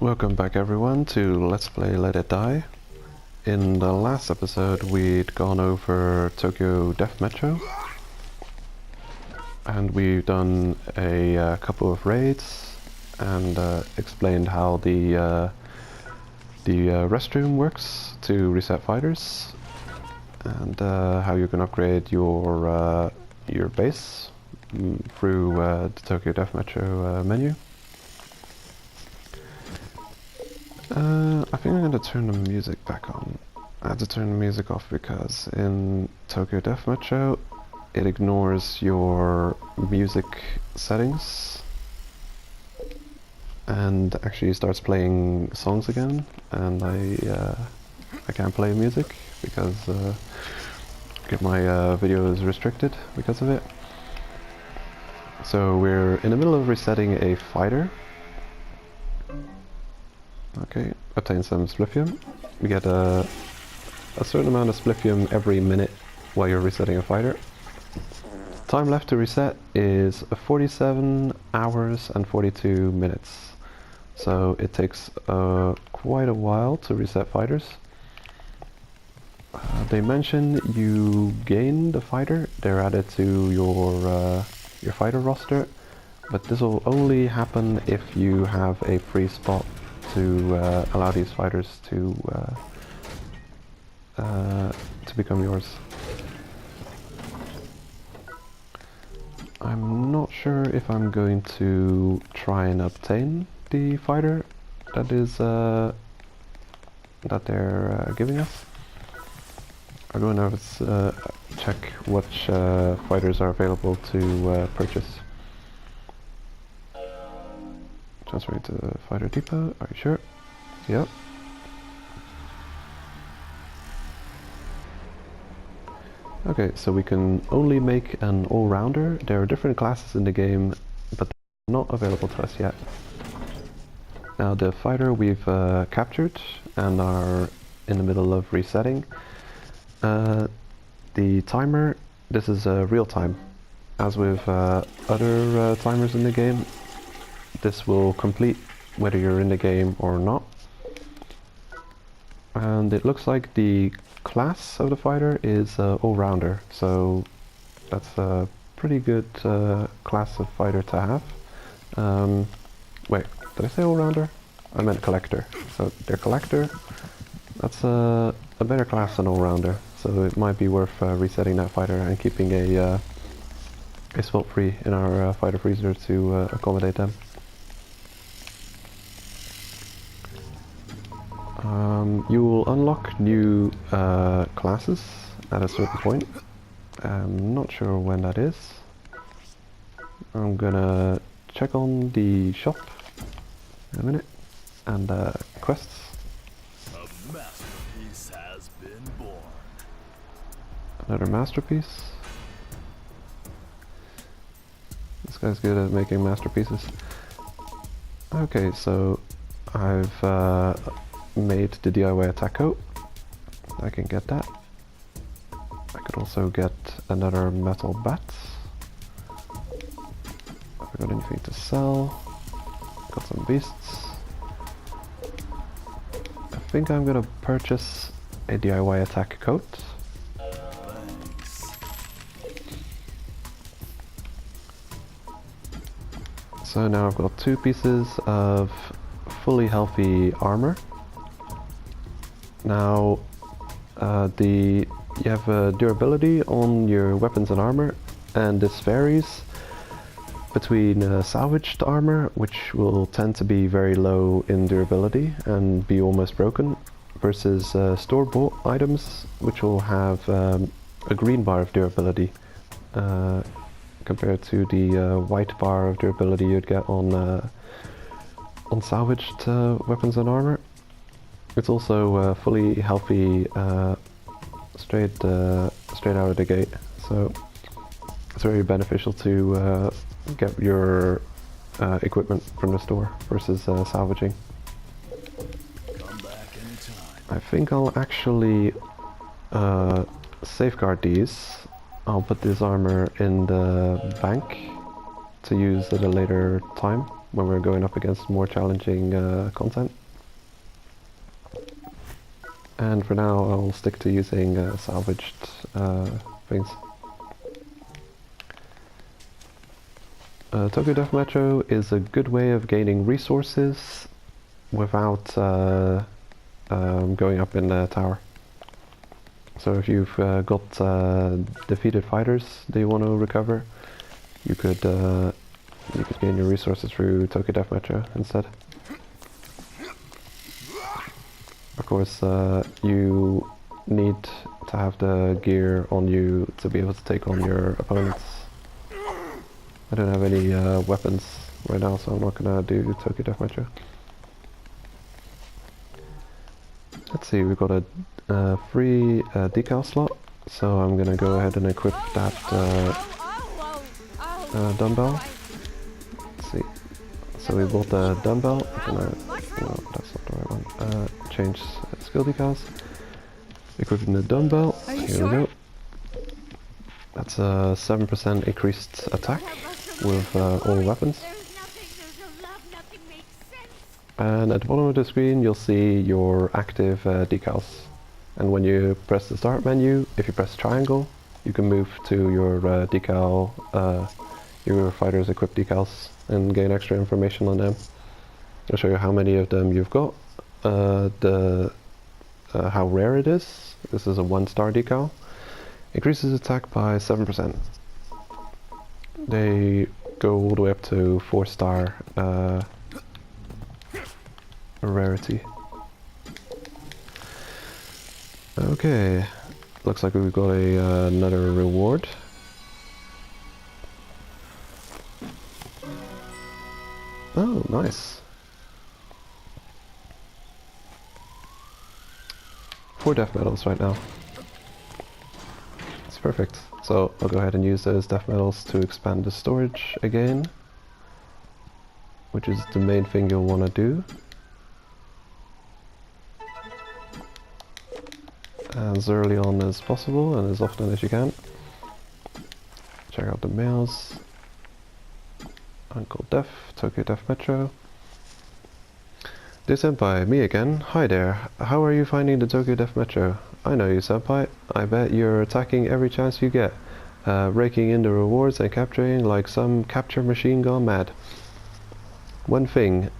Welcome back everyone to Let's Play Let It Die. In the last episode we'd gone over Tokyo Death Metro and we've done a couple of raids and explained how the restroom works to reset fighters and how you can upgrade your base through the Tokyo Death Metro menu. I think I'm going to turn the music back on. I had to turn the music off because in Tokyo Death Metro it ignores your music settings and actually starts playing songs again, and I can't play music because my video is restricted because of it. So we're in the middle of resetting a fighter. Okay, obtain some spliffium. We get a certain amount of spliffium every minute while you're resetting a fighter. Time left to reset is 47 hours and 42 minutes. So it takes quite a while to reset fighters. They mention you gain the fighter, they're added to your fighter roster, but this will only happen if you have a free spot to allow these fighters to become yours. I'm not sure if I'm going to try and obtain the fighter that is that they're giving us. I'm going to check which fighters are available to purchase. Transferring to the fighter depot, are you sure? Yep. Okay, so we can only make an all-rounder. There are different classes in the game, but they're not available to us yet. Now the fighter we've captured and are in the middle of resetting. The timer, this is real time. As with other timers in the game, this will complete whether you're in the game or not. And it looks like the class of the fighter is all-rounder, so that's a pretty good class of fighter to have. Wait, did I say all-rounder? I meant collector. So they're collector, that's a better class than all-rounder, so it might be worth resetting that fighter and keeping a spot free in our fighter freezer to accommodate them. You will unlock new classes at a certain point. I'm not sure when that is. I'm gonna check on the shop in a minute. And quests. A masterpiece has been born. Another masterpiece. This guy's good at making masterpieces. Okay, so I've made the DIY attack coat. I can get that. I could also get another metal bat. Have I got anything to sell? Got some beasts. I think I'm gonna purchase a DIY attack coat. So now I've got 2 pieces of fully healthy armor. Now, you have durability on your weapons and armor, and this varies between salvaged armor, which will tend to be very low in durability and be almost broken, versus store-bought items, which will have a green bar of durability, compared to the white bar of durability you'd get on salvaged weapons and armor. It's also fully healthy straight out of the gate, so it's very beneficial to get your equipment from the store versus salvaging. Come back anytime. I think I'll actually safeguard these. I'll put this armor in the bank to use at a later time. when we're going up against more challenging content. And for now, I'll stick to using salvaged things. Tokyo Death Metro is a good way of gaining resources without going up in the tower. So if you've got defeated fighters that you want to recover, you could gain your resources through Tokyo Death Metro instead. Of course, you need to have the gear on you to be able to take on your opponents. I don't have any weapons right now, so I'm not gonna do Tokyo Death Metro. Let's see, we've got a free decal slot, so I'm gonna go ahead and equip that dumbbell. Let's see. So we bought the dumbbell. No, that's not the right one. Change skill decals. Equipping the dumbbell. Here we go. That's a 7% increased attack with all weapons. And at the bottom of the screen you'll see your active decals. And when you press the start menu, if you press triangle, you can move to your decal, your fighter's equipped decals, and gain extra information on them. I'll show you how many of them you've got, how rare it is. This is a 1-star decal. Increases attack by 7%. They go all the way up to 4-star rarity. Okay, looks like we've got another reward. Oh, nice. 4 death medals right now. It's perfect. So I'll go ahead and use those death medals to expand the storage again, which is the main thing you'll want to do. As early on as possible and as often as you can. Check out the mails. Uncle Death, Tokyo Death Metro. Dear Senpai, me again. Hi there. How are you finding the Tokyo Death Metro? I know you, Senpai. I bet you're attacking every chance you get, raking in the rewards and capturing like some capture machine gone mad. One thing,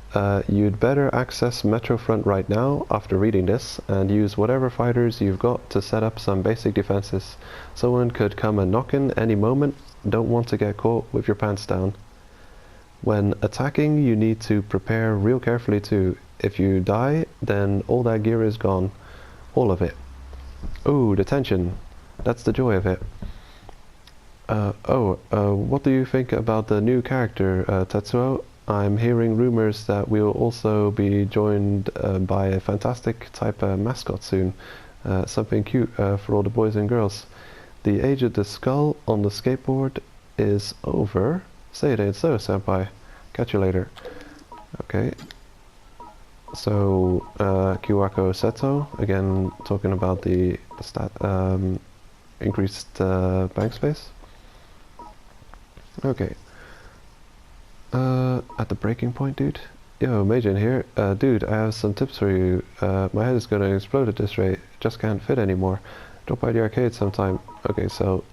you'd better access Metrofront right now after reading this and use whatever fighters you've got to set up some basic defenses. Someone could come a knockin' any moment. Don't want to get caught with your pants down. When attacking, you need to prepare real carefully too. If you die, then all that gear is gone. All of it. Oh, the tension. That's the joy of it. What do you think about the new character, Tetsuo? I'm hearing rumors that we'll also be joined by a fantastic type mascot soon. Something cute for all the boys and girls. The age of the skull on the skateboard is over. Say it ain't so, Senpai. Catch you later. Okay. So, Kiwako Seto, again talking about the increased bank space. Okay. At the breaking point, dude. Yo, Majin here. Dude, I have some tips for you. My head is gonna explode at this rate. Just can't fit anymore. Drop by the arcade sometime. Okay, so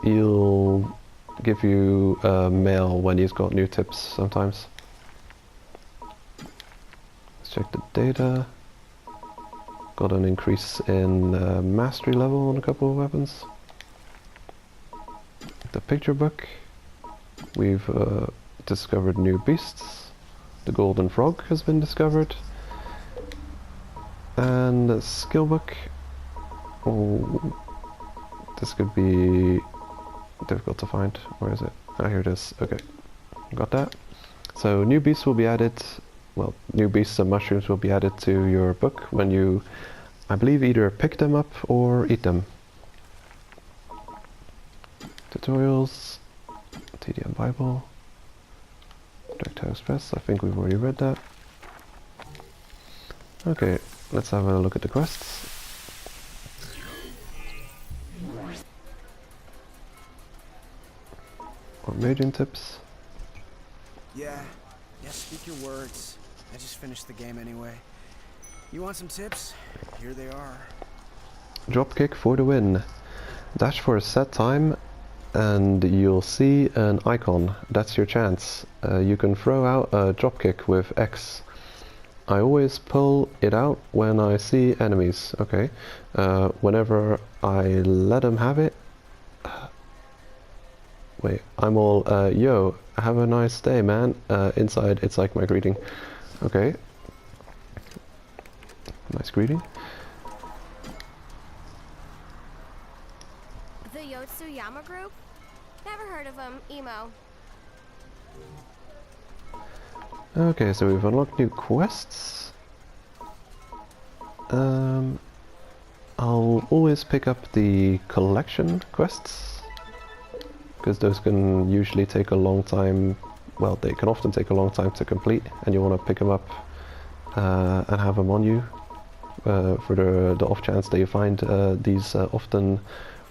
he'll give you a mail when he's got new tips sometimes. Let's check the data. Got an increase in mastery level on a couple of weapons. The picture book. We've discovered new beasts. The golden frog has been discovered. And the skill book. Oh, this could be difficult to find. Where is it? Ah, here it is. Okay, got that. So new beasts will be added. Well, new beasts and mushrooms will be added to your book when you, I believe, either pick them up or eat them. Tutorials, TDM Bible, Direct Express. I think we've already read that. Okay, let's have a look at the quests. Or Majin tips. Yeah, Yeah, speak your words. I just finished the game anyway. You want some tips? Here they are. Dropkick for the win. Dash for a set time and you'll see an icon. That's your chance. You can throw out a dropkick with X. I always pull it out when I see enemies. Okay. Whenever I let them have it. Wait, I'm all, yo, have a nice day, man. Inside, it's like my greeting. Okay. Nice greeting. The Yotsuyama group? Never heard of them. Emo. Okay, so we've unlocked new quests. I'll always pick up the collection quests, because those can usually take a long time. Well, they can often take a long time to complete, and you want to pick them up and have them on you for the off chance that you find these often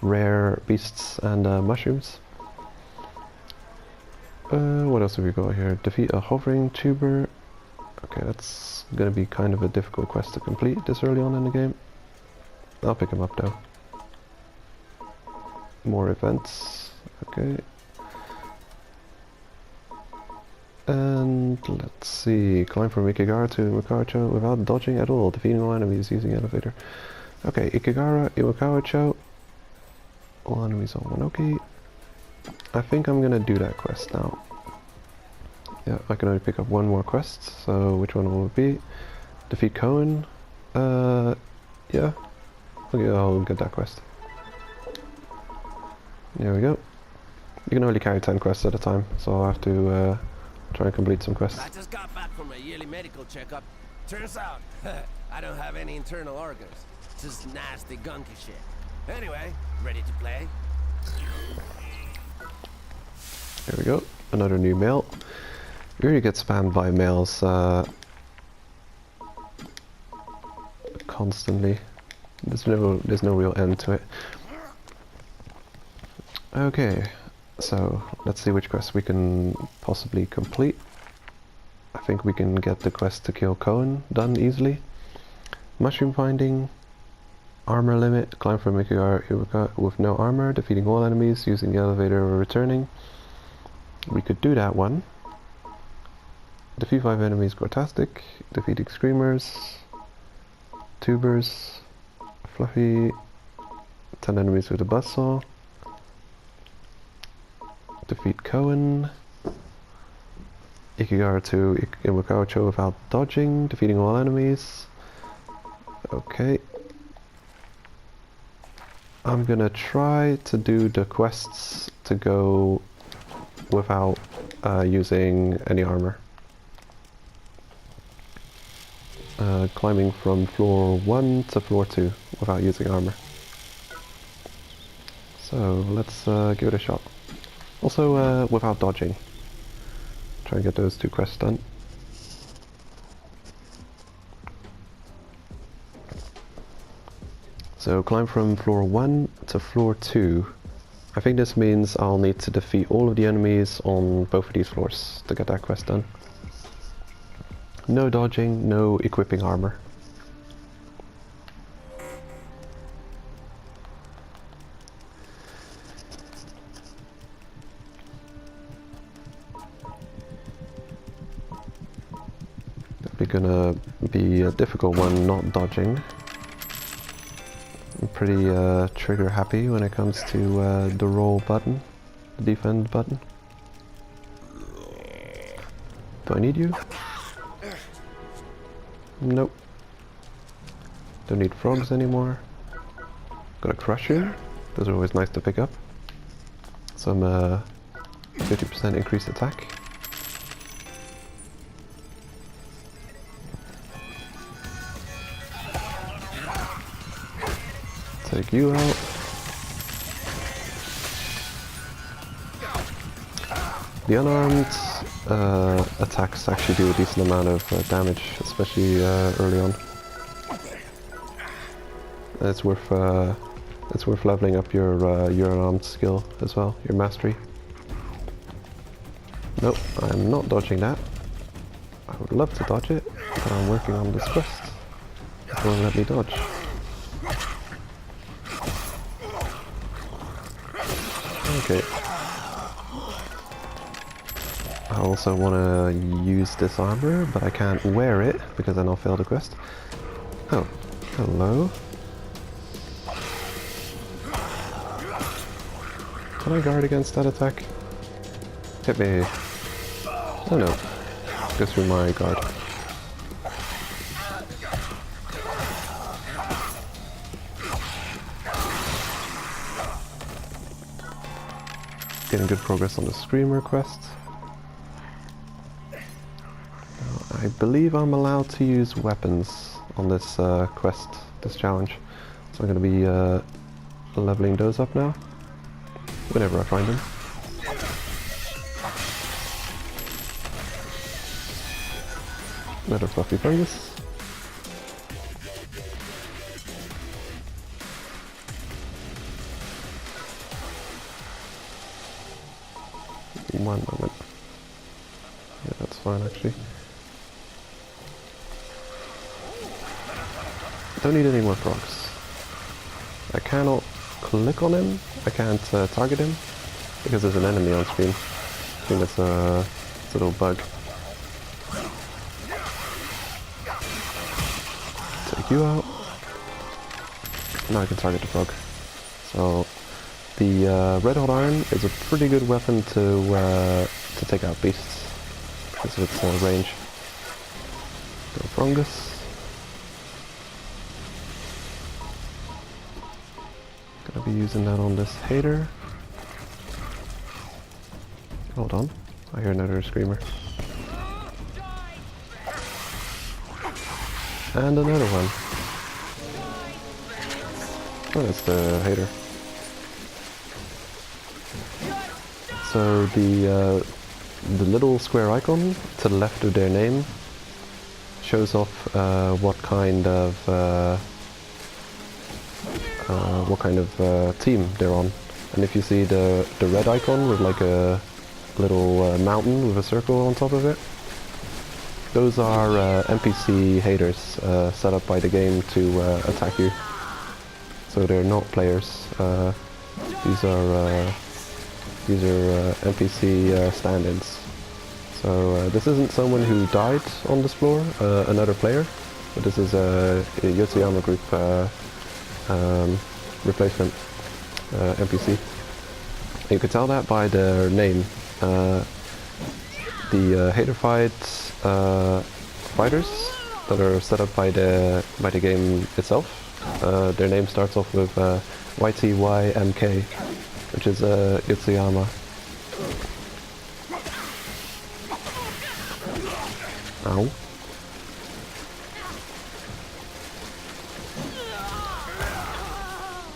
rare beasts and mushrooms. What else have we got here? Defeat a hovering tuber. Okay, that's gonna be kind of a difficult quest to complete this early on in the game. I'll pick him up though. More events. Okay. And let's see. Climb from Ikigara to Iwakawacho without dodging at all. Defeating all enemies using elevator. Okay, Ikigara, Iwakawacho. All enemies on Wanoki. I think I'm gonna do that quest now. Yeah, I can only pick up one more quest, so which one will it be? Defeat Cohen? Yeah. Okay, I'll get that quest. There we go. You can only carry 10 quests at a time, so I'll have to try and complete some quests. I just got back from a yearly medical checkup. Turns out, I don't have any internal organs. Just nasty gunky shit. Anyway, ready to play? There we go. Another new mail. We really get spammed by mails constantly. There's no real end to it. Okay, so let's see which quest we can possibly complete. I think we can get the quest to kill Cohen done easily. Mushroom finding, armor limit, climb from Ikigara with no armor, defeating all enemies using the elevator or returning. We could do that one. Defeat 5 enemies, Gortastic, defeating screamers, tubers, fluffy, 10 enemies with a buzzsaw. Defeat Cohen. Ikigara to Iwakawacho without dodging, defeating all enemies. Okay. I'm gonna try to do the quests to go without using any armor. Climbing from floor 1 to floor 2 without using armor. So let's give it a shot. Also without dodging. Try and get those 2 quests done. So climb from floor 1 to floor 2. I think this means I'll need to defeat all of the enemies on both of these floors to get that quest done. No dodging, no equipping armor. Definitely gonna be a difficult one not dodging. I'm pretty trigger happy when it comes to the roll button, the defend button. Do I need you? Nope. Don't need frogs anymore. Got a crusher. Those are always nice to pick up. Some 50% increased attack. Take you out. The unarmed attacks actually do a decent amount of damage, especially early on. It's worth leveling up your unarmed skill as well, your mastery. Nope, I'm not dodging that. I would love to dodge it, but I'm working on this quest. It won't let me dodge. Okay. I also want to use this armor, but I can't wear it because then I'll fail the quest. Oh, hello. Can I guard against that attack? Hit me. Oh no. Go through my guard. Getting good progress on the Screamer quest. I believe I'm allowed to use weapons on this quest, this challenge. So I'm going to be leveling those up now, whenever I find them. Another fluffy fungus. One moment. Yeah, that's fine actually. Don't need any more frogs. I cannot click on him. I can't target him because there's an enemy on screen. I think that's a little bug. Take you out. Now I can target the frog. So the red hot iron is a pretty good weapon to take out beasts because of its range. Go fungus. Gonna be using that on this hater. Hold on, I hear another screamer. And another one. Oh, that's the hater. So the little square icon to the left of their name shows off what kind of team they're on. And if you see the red icon with like a little mountain with a circle on top of it, those are NPC haters set up by the game to attack you. So they're not players. These are NPC stand-ins. So this isn't someone who died on this floor, another player, but this is a Yotsuyama group replacement NPC. You can tell that by their name. The hater-fied fighters that are set up by the game itself. Their name starts off with YTYMK, which is Yotsuyama. Ow.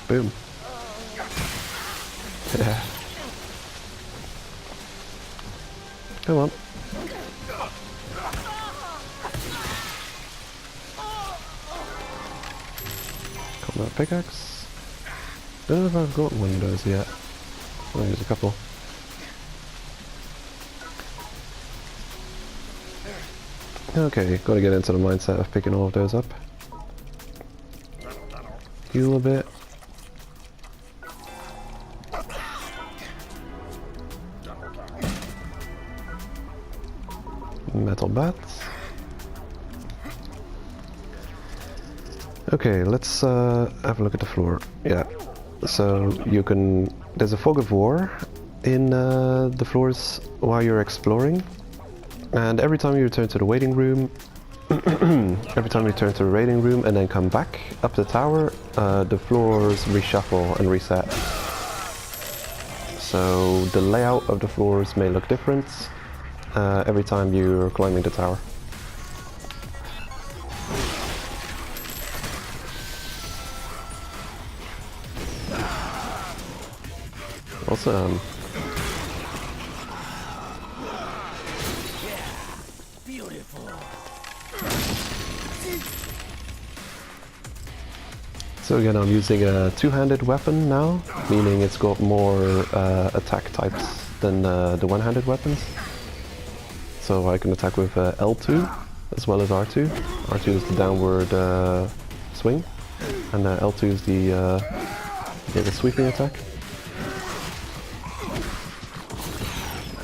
Boom. Yeah. Come on. Combat pickaxe. Don't know if I've got one of those yet. I'll use a couple. Okay, gotta get into the mindset of picking all of those up. Heal a bit. Metal bats. Okay, let's have a look at the floor. Yeah, so you can... There's a fog of war in the floors while you're exploring. And every time you return to the waiting room, and then come back up the tower, the floors reshuffle and reset. So the layout of the floors may look different every time you're climbing the tower. Awesome. So again, I'm using a two-handed weapon now, meaning it's got more attack types than the one-handed weapons. So I can attack with L2 as well as R2. R2 is the downward swing, and L2 is the sweeping attack.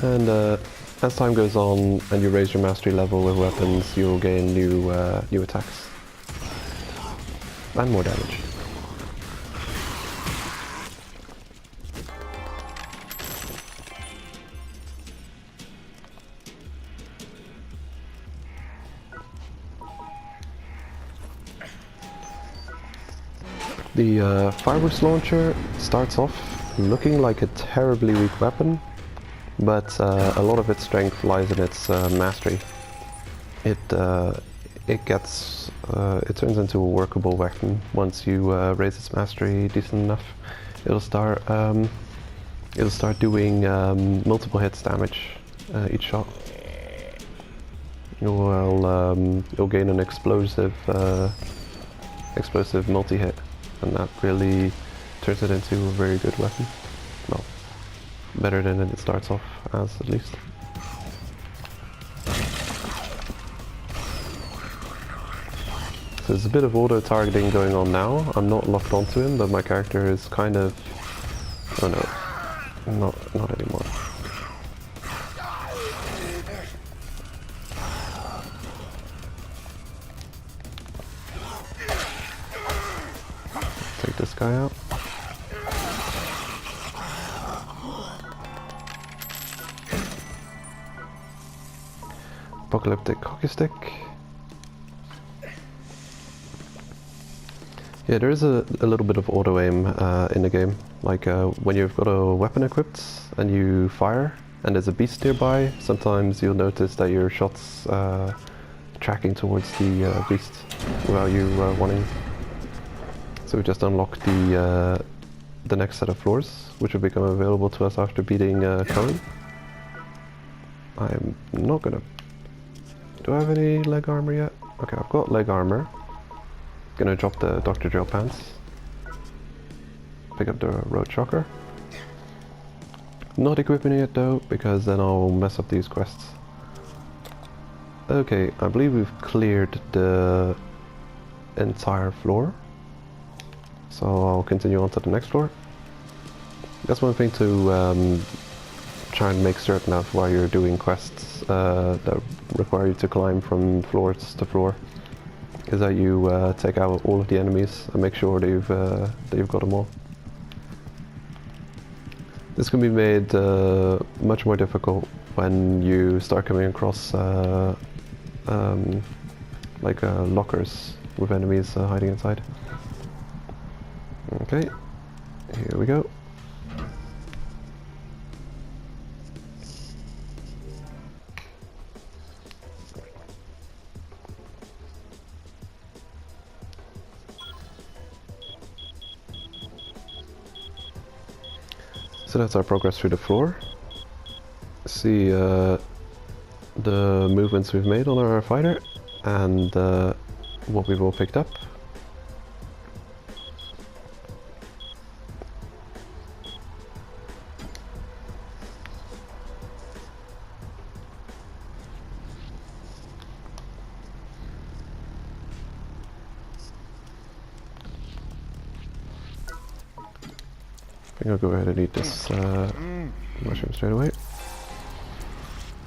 And as time goes on and you raise your mastery level with weapons, you'll gain new attacks and more damage. The fireworks launcher starts off looking like a terribly weak weapon, but a lot of its strength lies in its mastery. It turns into a workable weapon once you raise its mastery decent enough. It'll start doing multiple hits damage each shot. You'll gain an explosive multi-hit, and that really turns it into a very good weapon. Well, better than it starts off as, at least. So there's a bit of auto-targeting going on now. I'm not locked onto him, but my character is kind of... oh no, not anymore. Take this guy out. Apocalyptic hockey stick. Yeah, there is a little bit of auto aim in the game. Like when you've got a weapon equipped and you fire and there's a beast nearby, sometimes you'll notice that your shot's tracking towards the beast without you wanting. So we just unlocked the next set of floors, which will become available to us after beating Cohen. I'm not gonna... do I have any leg armor yet? Okay, I've got leg armor. Gonna drop the Dr. Drill pants. Pick up the road shocker. Not equipping it though, because then I'll mess up these quests. Okay, I believe we've cleared the entire floor. So I'll continue on to the next floor. That's one thing to try and make certain of while you're doing quests that require you to climb from floors to floor, is that you take out all of the enemies and make sure that you've got them all. This can be made much more difficult when you start coming across lockers with enemies hiding inside. Okay, here we go. So that's our progress through the floor. See the movements we've made on our fighter and what we've all picked up. I think I'll go ahead and eat this mushroom straight away.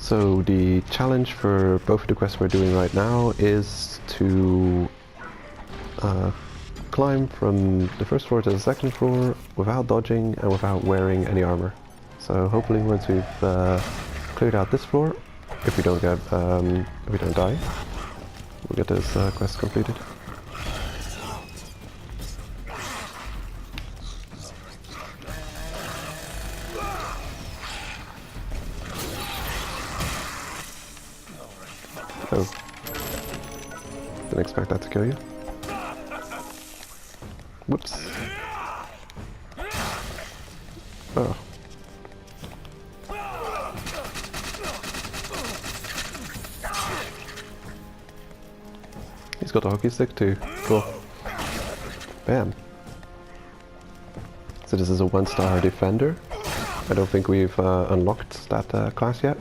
So the challenge for both of the quests we're doing right now is to climb from the first floor to the second floor without dodging and without wearing any armor. So hopefully once we've cleared out this floor, if we don't die, we'll get this quest completed. Oh. Didn't expect that to kill you. Whoops. Oh. He's got a hockey stick too. Cool. Bam. So this is a 1-star defender. I don't think we've unlocked that class yet.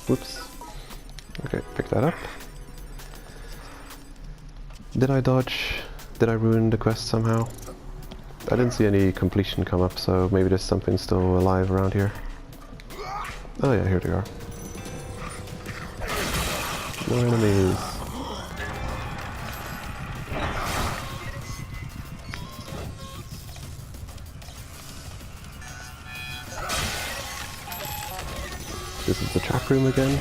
Whoops. Okay, pick that up. Did I dodge? Did I ruin the quest somehow? I didn't see any completion come up, so maybe there's something still alive around here. Oh yeah, here they are. More enemies. This is the trap room again.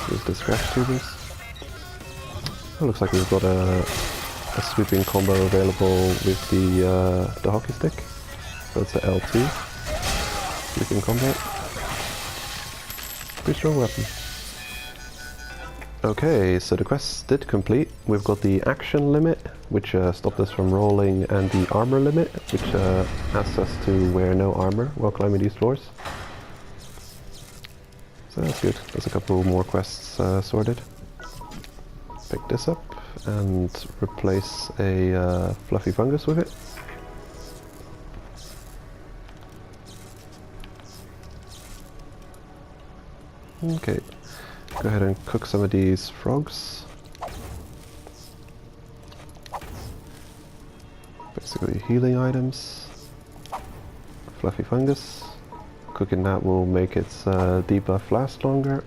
There's the scratch tubers. Oh, looks like we've got a sweeping combo available with the hockey stick. So it's the L2. Sweeping combat. Pretty strong weapon. Okay, so the quest did complete. We've got the action limit, which stopped us from rolling, and the armor limit, which asks us to wear no armor while climbing these floors. So that's good. There's a couple more quests sorted. Pick this up and replace a fluffy fungus with it. Okay, go ahead and cook some of these frogs. Basically healing items. Fluffy fungus. Cooking that will make its debuff last longer.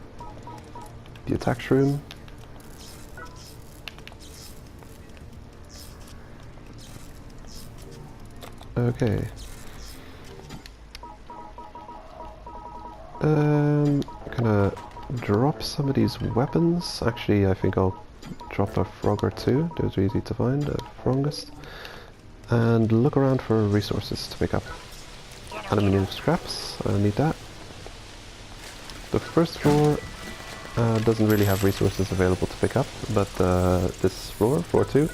The attack shroom. Okay. Gonna drop some of these weapons. Actually, I think I'll drop a frog or two. Those are easy to find, a frongust. And look around for resources to pick up. Aluminium scraps, I need that. The first floor doesn't really have resources available to pick up, but this floor, floor 2,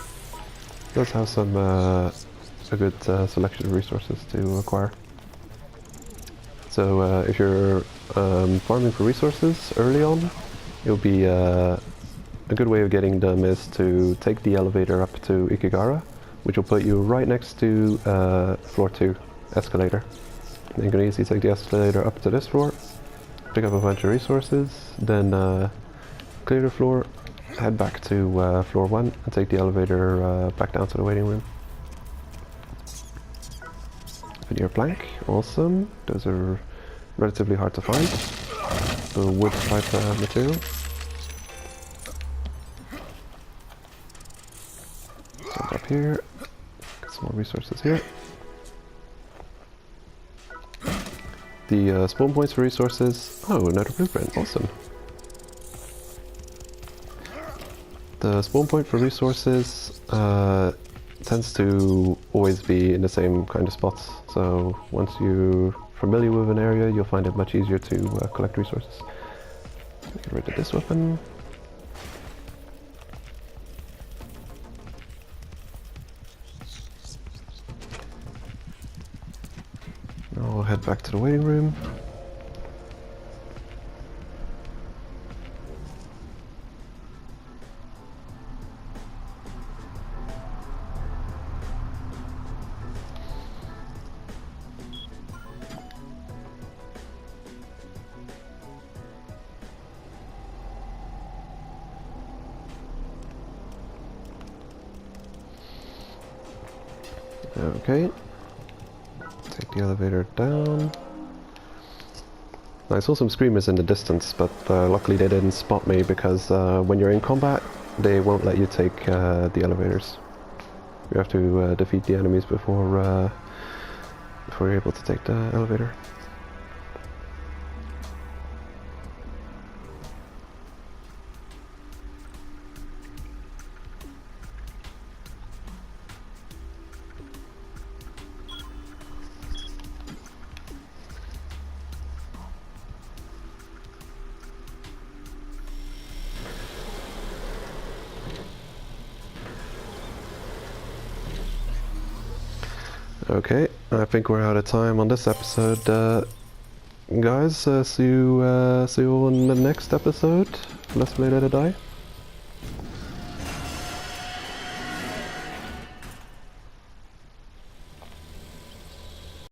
does have some a good selection of resources to acquire. So if you're farming for resources early on, it'll be a good way of getting them is to take the elevator up to Ikigara, which will put you right next to floor 2 escalator. And you can easily take the escalator up to this floor, pick up a bunch of resources, then clear the floor, head back to floor 1 and take the elevator back down to the waiting room. Veneer plank, awesome. Those are relatively hard to find. The wood type material. Jump up here, get some more resources here. The spawn points for resources. Oh, another blueprint, awesome. The spawn point for resources tends to always be in the same kind of spots. So once you're familiar with an area, you'll find it much easier to collect resources. Get rid of this weapon. I'll head back to the waiting room. Okay. Take the elevator down. I saw some screamers in the distance, but luckily they didn't spot me because when you're in combat, they won't let you take the elevators. You have to defeat the enemies before you're able to take the elevator. Okay, I think we're out of time on this episode, guys. See you all in the next episode. Let's Play Let It Die.